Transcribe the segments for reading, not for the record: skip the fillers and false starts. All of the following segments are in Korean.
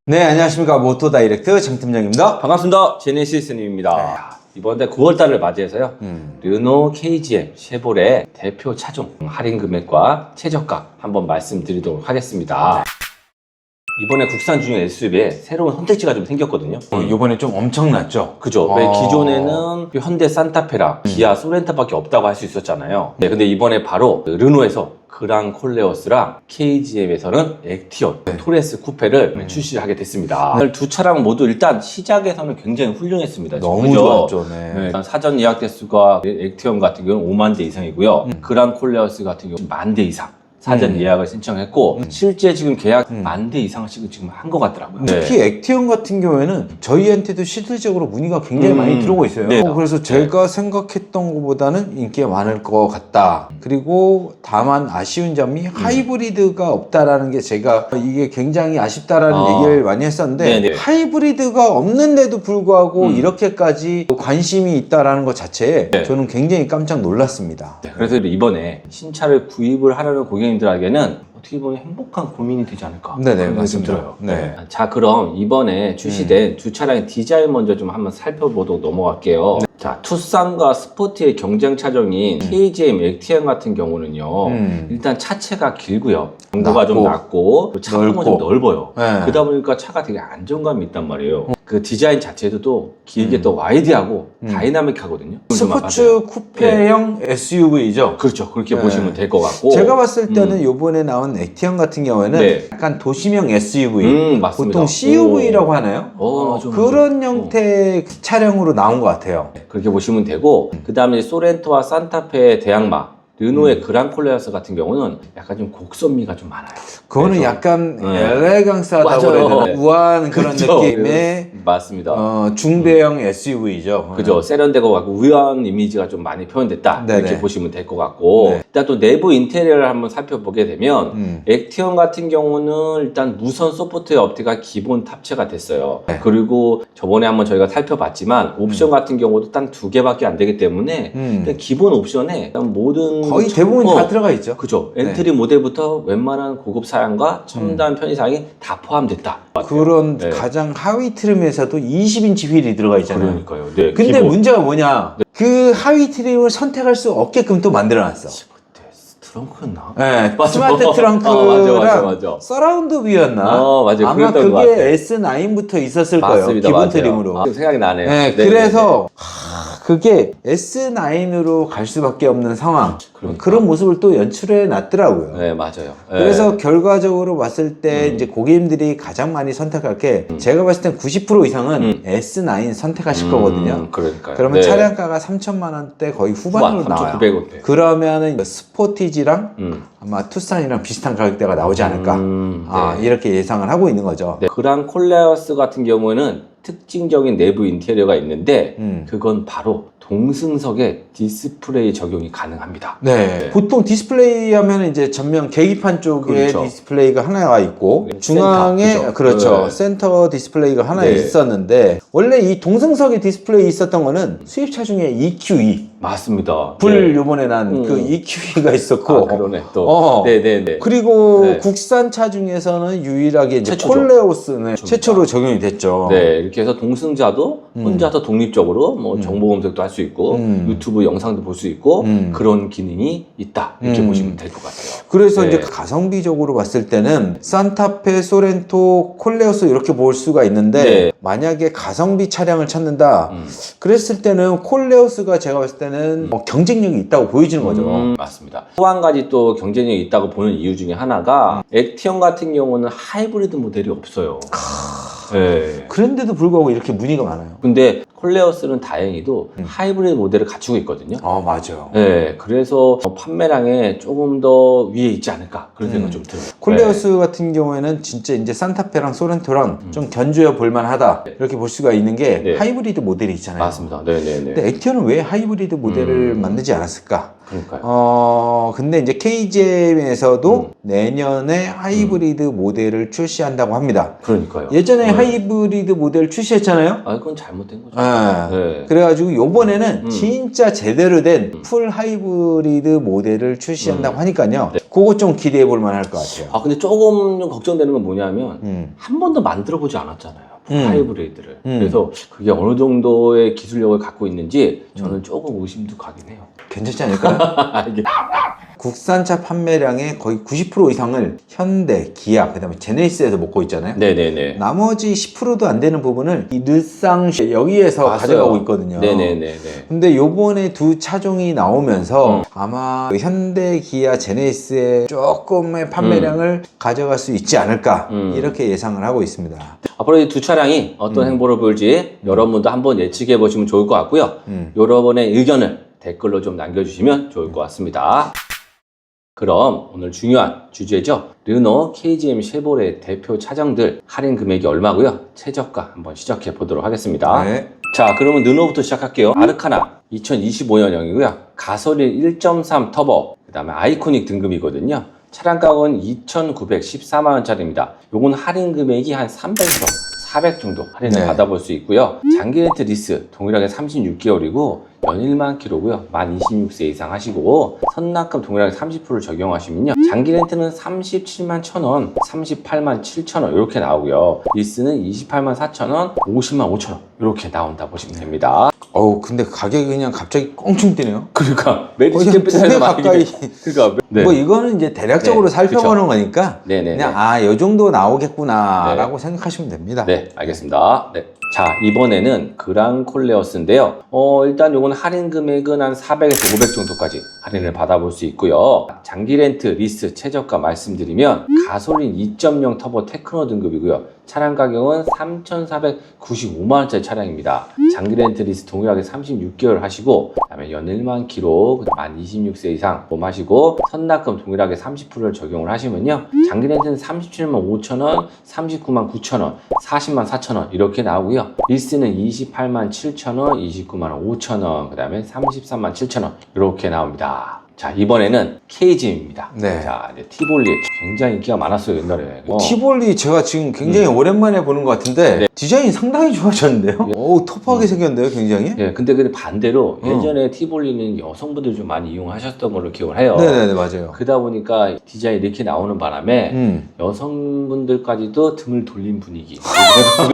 네, 안녕하십니까. 모토다이렉트 장팀장입니다. 반갑습니다. 제네시스님입니다. 이번에 9월달을 맞이해서요. 르노, KGM, 쉐보레 대표 차종 할인 금액과 최저가 한번 말씀드리도록 하겠습니다. 이번에 국산 중형 SUV에 새로운 선택지가 좀 생겼거든요. 이번에 좀 엄청났죠? 그죠. 왜 기존에는 현대 산타페랑 기아 소렌타밖에 없다고 할 수 있었잖아요. 네, 근데 이번에 바로 르노에서 그랑 콜레오스랑 KGM에서는 액티온, 토레스 쿠페를 출시하게 됐습니다. 두 차량 모두 일단 시작에서는 굉장히 훌륭했습니다. 너무 그죠? 좋았죠. 네. 사전 예약 대수가 액티온 같은 경우는 5만 대 이상이고요. 그랑 콜레오스 같은 경우는 1만 대 이상. 사전 예약을 신청했고 실제 지금 계약 1만 대 이상씩 지금 한 것 같더라고요. 특히 액티온 같은 경우에는 저희한테도 실질적으로 문의가 굉장히 많이 들어오고 있어요. 네. 그래서 제가 생각했던 것보다는 인기가 많을 것 같다. 그리고 다만 아쉬운 점이 하이브리드가 없다라는 게 제가 이게 굉장히 아쉽다라는 얘기를 많이 했었는데 네네. 하이브리드가 없는데도 불구하고 이렇게까지 관심이 있다라는 것 자체에 네. 저는 굉장히 깜짝 놀랐습니다. 그래서 이번에 신차를 구입을 하려는 고객님들에게는 어떻게 보면 행복한 고민이 되지 않을까. 네네, 그런 생각이 맞습니다. 들어요. 네. 자, 그럼 이번에 출시된 두 차량의 디자인 먼저 좀 한번 살펴보도록 넘어갈게요. 자, 투싼과 스포티의 경쟁 차종인 KGM 액티온 같은 경우는요. 일단 차체가 길고요. 공구가 좀 낮고 차량은 좀 넓어요. 네. 그러다 보니까 차가 되게 안정감이 있단 말이에요. 그 디자인 자체도 또 길게 또 와이드하고 다이나믹하거든요. 스포츠 쿠페형 SUV죠. 그렇죠. 그렇게 네. 보시면 될 것 같고. 제가 봤을 때는 요번에 나온 액티온 같은 경우에는 네. 약간 도시명 SUV, 맞습니다. 보통 CUV라고 하나요? 맞아, 그런 맞아. 형태의 차량으로 나온 것 같아요. 그렇게 보시면 되고 그 다음에 소렌토와 산타페의 대항마 르노의 그랑 콜레오스 같은 경우는 약간 좀 곡선미가 좀 많아요. 그거는 그래서, 약간 네. 엘레강스하다고 맞아요. 해야 되나? 네. 우아한 그런 그렇죠. 느낌의 맞습니다. 중대형 SUV죠. 그죠. 세련되고 갖고 우아한 이미지가 좀 많이 표현됐다. 네네. 이렇게 보시면 될 것 같고 네. 일단 또 내부 인테리어를 한번 살펴보게 되면 액티온 같은 경우는 일단 무선 소프트웨어 업데이트가 기본 탑재가 됐어요. 네. 그리고 저번에 한번 저희가 살펴봤지만 옵션 같은 경우도 딱 2개밖에 안 되기 때문에 일단 기본 옵션에 일단 모든 거의 대부분 다 들어가 있죠. 그죠. 엔트리 모델부터 웬만한 고급 사양과 첨단 편의사양이 다 포함됐다. 그런 네. 가장 하위 트림에서도 20인치 휠이 들어가 있잖아요. 그러니까요. 네. 근데 기본. 문제가 뭐냐? 그 하위 트림을 선택할 수 없게끔 또 만들어놨어. 그때 트렁크였나? 네, 맞아. 스마트 트렁크랑 맞아. 서라운드 뷰였나? 맞아요. 아마 그랬던 것 그게 같아. S9부터 있었을 거예요. 맞습니다. 기본 맞아요. 트림으로. 생각이 나네요. 네, 그래서 그게 S9으로 갈 수밖에 없는 상황. 그러니까. 그런 모습을 또 연출해 놨더라고요. 네, 맞아요. 네. 그래서 결과적으로 봤을 때 이제 고객님들이 가장 많이 선택할 게 제가 봤을 땐 90% 이상은 S9 선택하실 거거든요. 그러니까요. 그러면 네. 차량가가 3천만 원대 거의 후반으로 나와요. 3,900원대. 그러면은 스포티지랑 아마 투싼이랑 비슷한 가격대가 나오지 않을까. 네. 이렇게 예상을 하고 있는 거죠. 네. 그랑 콜레오스 같은 경우에는 특징적인 내부 인테리어가 있는데 그건 바로 동승석에 디스플레이 적용이 가능합니다. 네. 보통 디스플레이 하면 이제 전면 계기판 쪽에 그렇죠. 디스플레이가 하나가 있고 네, 중앙에 센터, 그죠? 그렇죠. 네. 센터 디스플레이가 하나 네. 있었는데 원래 이 동승석에 디스플레이 있었던 거는 수입차 중에 EQE 맞습니다. 불 네. 요번에 난 그 EQE가 있었고 그러네 또. 네네네. 그리고 네. 국산차 중에서는 유일하게 이제 최초죠. 콜레오스는 최초로 적용이 됐죠. 네, 이렇게 해서 동승자도 혼자서 독립적으로 뭐 정보 검색도 할 수 있고 유튜브 영상도 볼 수 있고 그런 기능이 있다 이렇게 보시면 될 것 같아요. 그래서 네. 이제 가성비적으로 봤을 때는 산타페, 소렌토, 콜레오스 이렇게 볼 수가 있는데 네. 만약에 가성비 차량을 찾는다 그랬을 때는 콜레오스가 제가 봤을 때는 경쟁력이 있다고 보여지는 거죠. 맞습니다. 또 한 가지 또 경쟁력이 있다고 보는 이유 중에 하나가 액티온 같은 경우는 하이브리드 모델이 없어요. 네. 그런데도 불구하고 이렇게 문의가 많아요. 근데 콜레오스는 다행히도 하이브리드 모델을 갖추고 있거든요. 맞아요. 네, 그래서 판매량에 조금 더 위에 있지 않을까 그런 생각 좀 들어요. 콜레오스 같은 경우에는 진짜 이제 산타페랑 소렌토랑 좀 견주어 볼만하다 이렇게 볼 수가 있는 게 네. 하이브리드 모델이 있잖아요. 맞습니다. 네네네. 근데 액티온은 왜 하이브리드 모델을 만들지 않았을까? 그러니까요. 근데 이제 KGM에서도 내년에 하이브리드 모델을 출시한다고 합니다. 그러니까요. 예전에 하이브리드 모델 출시했잖아요. 그건 잘못된 거죠. 네. 그래가지고 요번에는 진짜 제대로 된 풀 하이브리드 모델을 출시한다고 하니까요. 그거 좀 기대해 볼 만할 것 같아요. 아, 근데 조금 좀 걱정되는 건 뭐냐면 한 번도 만들어 보지 않았잖아요. 하이브리드를. 그래서 그게 어느 정도의 기술력을 갖고 있는지 저는 조금 의심도 가긴 해요. 괜찮지 않을까요? 이게 국산차 판매량의 거의 90% 이상을 현대, 기아, 그다음에 제네시스에서 먹고 있잖아요. 네네네. 나머지 10%도 안 되는 부분을 이 르상 여기에서 맞아요. 가져가고 있거든요. 네네네네. 근데 요번에 두 차종이 나오면서 아마 현대, 기아, 제네시스의 조금의 판매량을 가져갈 수 있지 않을까 이렇게 예상을 하고 있습니다. 앞으로 이 두 차량이 어떤 행보를 보일지 여러분도 한번 예측해 보시면 좋을 것 같고요. 여러분의 의견을 댓글로 좀 남겨주시면 좋을 것 같습니다. 그럼 오늘 중요한 주제죠. 르노, KGM, 쉐보레 대표 차종들 할인 금액이 얼마고요? 최저가 한번 시작해 보도록 하겠습니다. 네. 자, 그러면 르노부터 시작할게요. 아르카나 2025년형이고요. 가솔린 1.3 터보, 그 다음에 아이코닉 등급이거든요. 차량 가격은 2,914만 원짜리입니다. 요건 할인 금액이 한 300에서 400 정도 할인을 받아볼 수 있고요. 장기 렌트 리스 동일하게 36개월이고 연일만 킬로고요. 만 26세 이상 하시고 선납금 동일하게 30%를 적용하시면요. 장기 렌트는 37만 1,000원, 38만 7,000원 이렇게 나오고요. 리스는 28만 4,000원, 50만 5,000원 이렇게 나온다 보시면 됩니다. 어우, 근데 가격이 그냥 갑자기 껑충 뛰네요. 그러니까 거의 메디치 한 2배 캠프에서 가까이. 그러니까 네. 뭐 이거는 이제 대략적으로 네, 살펴보는 거니까 네네네. 그냥 요 정도 나오겠구나라고 생각하시면 됩니다. 네, 알겠습니다. 네. 자, 이번에는 그랑 콜레어스인데요. 일단 요건 할인 금액은 한 400에서 500 정도까지 할인을 받아볼 수 있고요. 장기 렌트 리스 최저가 말씀드리면 가솔린 2.0 터보 테크노 등급이고요. 차량 가격은 3,495만 원짜리 차량입니다. 장기 렌트 리스 동일하게 36개월 하시고 그다음에 연일만 킬로 만 26세 이상 보험하시고 선납금 동일하게 30%를 적용을 하시면요. 장기 렌트는 37만 5천 원, 39만 9천 원, 40만 4천 원 이렇게 나오고요. 리스는 28만 7천 원, 29만 5천 원, 그 다음에 33만 7천 원 이렇게 나옵니다. 자, 이번에는 KGM입니다. 네. 자, 이제 티볼리 굉장히 인기가 많았어요, 옛날에. 티볼리 제가 지금 굉장히 오랜만에 보는 것 같은데 네. 디자인이 상당히 좋아졌는데요? 오, 터프하게 생겼는데요, 굉장히? 예, 근데 반대로 예전에 티볼리는 여성분들이 좀 많이 이용하셨던 걸로 기억을 해요. 네네네, 맞아요. 그러다 보니까 디자인이 이렇게 나오는 바람에 여성분들까지도 등을 돌린 분위기.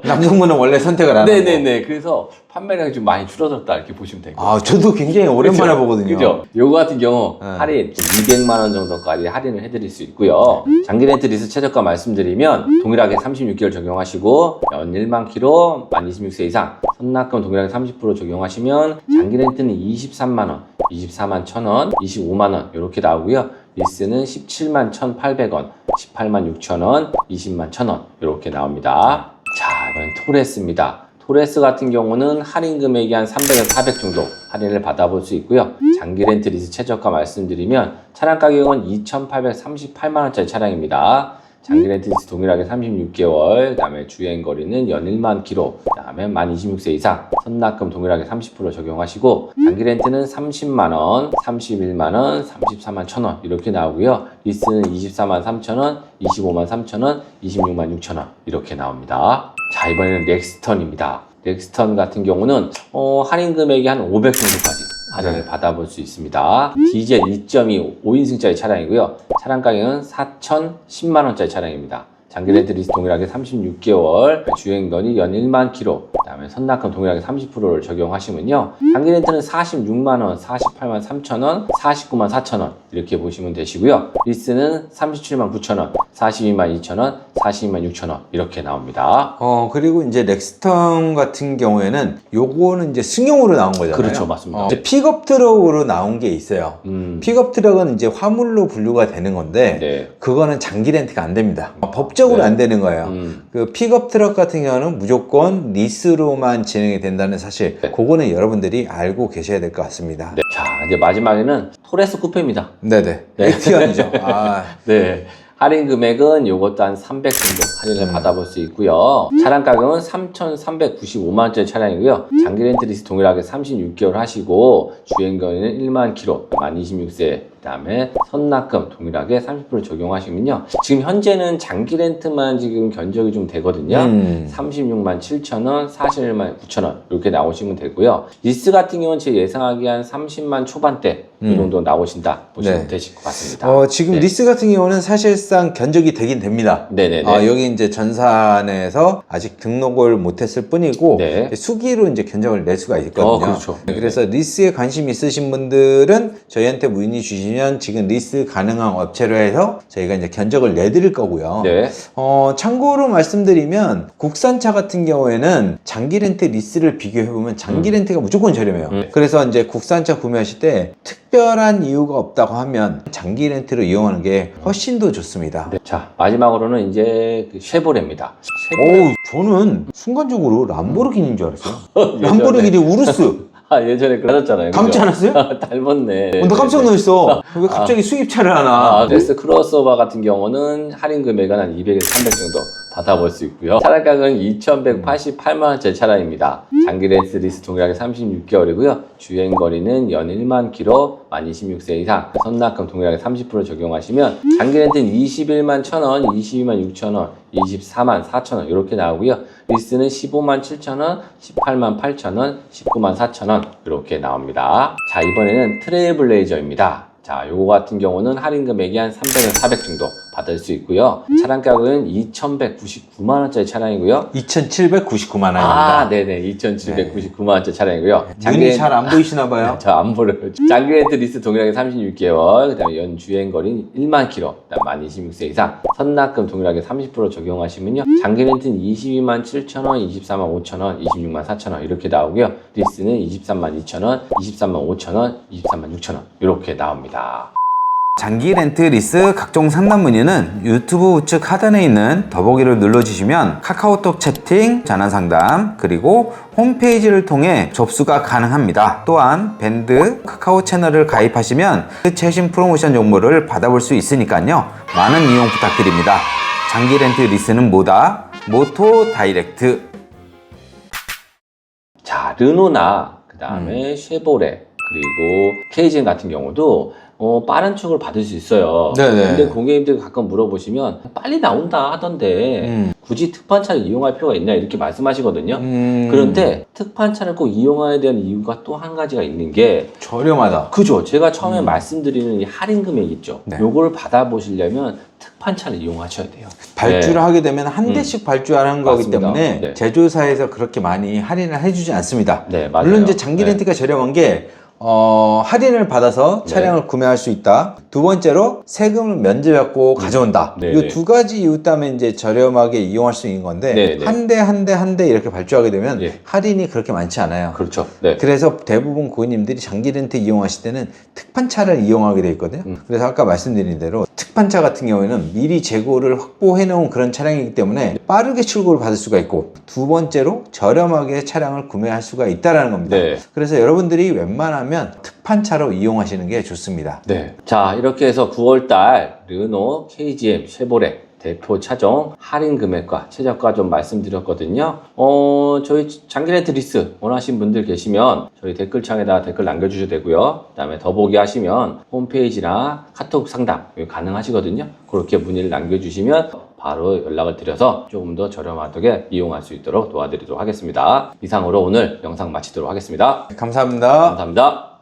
남성분은 원래 선택을 안 하고. 네네네. 그래서 판매량이 좀 많이 줄어들었다 이렇게 보시면 되고. 아, 저도 굉장히 오랜만에 보거든요. 그죠? 요거 같은 경우 네. 할인 200만 원 정도까지 할인을 해드릴 수 있고요. 장기 렌트 리스 최저가 말씀드리면 동일하게 36개월 적용하시고 연일만 킬로 만 26세 이상 선납금 동일하게 30% 적용하시면 장기 렌트는 23만 원, 24만 1,000원, 25만 원 이렇게 나오고요. 리스는 17만 1,800원, 18만 6,000원, 20만 1,000원 이렇게 나옵니다. 자, 이번엔 토레스입니다. 토레스 같은 경우는 할인 금액이 한 300에서 400 정도 할인을 받아볼 수 있고요. 장기 렌트 리스 최저가 말씀드리면 차량 가격은 2,838만 원짜리 차량입니다. 장기 렌트 리스 동일하게 36개월, 그 다음에 주행거리는 연일만 킬로, 그 다음에 만 26세 이상, 선납금 동일하게 30% 적용하시고 장기 렌트는 30만원, 31만원, 34만 1,000원 이렇게 나오고요. 리스는 24만 3천원, 25만 3천원, 26만 6천원 이렇게 나옵니다. 자, 이번에는 렉스턴입니다. 렉스턴 같은 경우는 할인 금액이 한 500 정도까지 할인을 받아볼 수 있습니다. 디젤 2.2 5인승짜리 차량이고요. 차량 가격은 4,010만 원짜리 차량입니다. 장기 렌트 리스 동일하게 36개월, 주행거리 연 1만 킬로, 그 다음에 선납금 동일하게 30%를 적용하시면요. 장기 렌트는 46만원, 48만 3천원, 49만 4천원 이렇게 보시면 되시고요. 리스는 37만 9천원, 42만 2천원, 42만 6천원 이렇게 나옵니다. 그리고 이제 렉스턴 같은 경우에는 요거는 이제 승용으로 나온 거잖아요. 그렇죠, 맞습니다. 이제 픽업 트럭으로 나온 게 있어요. 픽업 트럭은 이제 화물로 분류가 되는 건데 네. 그거는 장기 렌트가 안 됩니다. 법적으로 안 되는 거예요. 그 픽업 트럭 같은 경우는 무조건 리스로만 진행이 된다는 사실, 그거는 여러분들이 알고 계셔야 될 것 같습니다. 네. 자, 이제 마지막에는 토레스 쿠페입니다. 네네. 네. 에티언이죠. 아, 네. 할인 금액은 요것도 한 300 정도 할인을 받아볼 수 있고요. 차량 가격은 3,395만 원짜리 차량이고요. 장기 렌트 리스 동일하게 36개월 하시고 주행거리는 1만 킬로, 만 26세, 그 다음에 선납금 동일하게 30% 적용하시면요. 지금 현재는 장기 렌트만 지금 견적이 좀 되거든요. 36만 7천 원, 41만 9천 원 이렇게 나오시면 되고요. 리스 같은 경우는 제 예상하기에 한 30만 초반대 이 정도 나오신다 보시면 네. 되실 것 같습니다. 지금 네. 리스 같은 경우는 사실상 견적이 되긴 됩니다. 네네네. 여기 이제 전산에서 아직 등록을 못했을 뿐이고 네. 수기로 이제 견적을 낼 수가 있거든요. 그렇죠. 네, 그래서 리스에 관심 있으신 분들은 저희한테 문의 주시면 지금 리스 가능한 업체로 해서 저희가 이제 견적을 내드릴 거고요. 네. 참고로 말씀드리면 국산차 같은 경우에는 장기 렌트 리스를 비교해 보면 장기 렌트가 무조건 저렴해요. 그래서 이제 국산차 구매하실 때 특별한 이유가 없다고 하면 장기 렌트로 이용하는 게 훨씬 더 좋습니다. 네. 자, 마지막으로는 이제 그 쉐보레입니다. 저는 순간적으로 람보르기니인 줄 알았어요. 람보르기니 우루스. 예전에 그러셨잖아요. 닮지 않았어요? 닮았네. 나 깜짝 놀랐어. 왜 갑자기 수입차를 하나? 렉스 크로스오버 같은 경우는 할인 금액은 한 200에서 300 정도 받아볼 수 있고요. 차량 가격은 2,188만원짜리 차량입니다. 장기 렌트 리스 동일하게 36개월이고요. 주행거리는 연 1만 킬로, 만 26세 이상, 선납금 동일하게 30% 적용하시면 장기 렌트는 21만 1,000원, 22만 6,000원, 24만 4,000원 이렇게 나오고요. 리스는 15만 7,000원, 18만 8,000원, 19만 4,000원 이렇게 나옵니다. 자, 이번에는 트레일블레이저입니다. 자, 요거 같은 경우는 할인 금액이 한 300에서 400 정도 받을 수 있고요. 차량 가격은 2,199만원짜리 차량이고요. 2,799만원입니다. 네네. 2,799만원짜리 차량이고요. 눈이 잘 안 보이시나 봐요. 저 안 보여요. 장기 렌트 리스 동일하게 36개월, 그 다음에 연 주행거리는 1만 킬로, 그 다음 만 26세 이상, 선납금 동일하게 30% 적용하시면요. 장기 렌트는 22만 7천원, 24만 5천원, 26만 4천원 이렇게 나오고요. 리스는 23만 2천원, 23만 5천원, 23만 6천원 이렇게 나옵니다. 장기 렌트 리스 각종 상담 문의는 유튜브 우측 하단에 있는 더보기를 눌러주시면 카카오톡 채팅, 전화 상담, 그리고 홈페이지를 통해 접수가 가능합니다. 또한 밴드 카카오 채널을 가입하시면 최신 프로모션 정보를 받아볼 수 있으니까요. 많은 이용 부탁드립니다. 장기 렌트 리스는 뭐다? 모토 다이렉트. 자, 르노나 그 다음에 쉐보레 그리고 KGM 같은 경우도 빠른 축을 받을 수 있어요. 네네. 근데 고객님들 가끔 물어보시면 빨리 나온다 하던데 굳이 특판차를 이용할 필요가 있냐 이렇게 말씀하시거든요. 그런데 특판차를 꼭 이용해야 되는 이유가 또 한 가지가 있는 게 저렴하다. 그죠. 제가 처음에 말씀드리는 이 할인 금액 있죠. 네. 요걸 받아보시려면 특판차를 이용하셔야 돼요. 발주를 네. 하게 되면 한 대씩 발주하는 거기 맞습니다. 때문에 네. 제조사에서 그렇게 많이 할인을 해주지 않습니다. 네, 맞아요. 물론 이제 장기 네. 렌트가 저렴한 게 할인을 받아서 차량을 구매할 수 있다. 두 번째로 세금을 면제받고 가져온다. 네, 이 네. 두 가지 이유 때문에 이제 저렴하게 이용할 수 있는 건데 네, 네. 한 대 이렇게 발주하게 되면 네. 할인이 그렇게 많지 않아요. 그렇죠. 네. 그래서 대부분 고객님들이 장기 렌트 이용하실 때는 특판차를 이용하게 돼 있거든요. 그래서 아까 말씀드린 대로 특판차 같은 경우에는 미리 재고를 확보해 놓은 그런 차량이기 때문에 빠르게 출고를 받을 수가 있고 두 번째로 저렴하게 차량을 구매할 수가 있다는 겁니다. 네. 그래서 여러분들이 웬만하면 특판차로 이용하시는 게 좋습니다. 네. 자, 이렇게 해서 9월달 르노, KGM, 쉐보레 대표 차종 할인 금액과 최저가 좀 말씀드렸거든요. 저희 장기 렌트 리스 원하시는 분들 계시면 저희 댓글창에다 댓글 남겨주셔도 되고요. 그 다음에 더보기 하시면 홈페이지나 카톡 상담 가능하시거든요. 그렇게 문의를 남겨주시면 바로 연락을 드려서 조금 더 저렴하게 이용할 수 있도록 도와드리도록 하겠습니다. 이상으로 오늘 영상 마치도록 하겠습니다. 감사합니다. 감사합니다.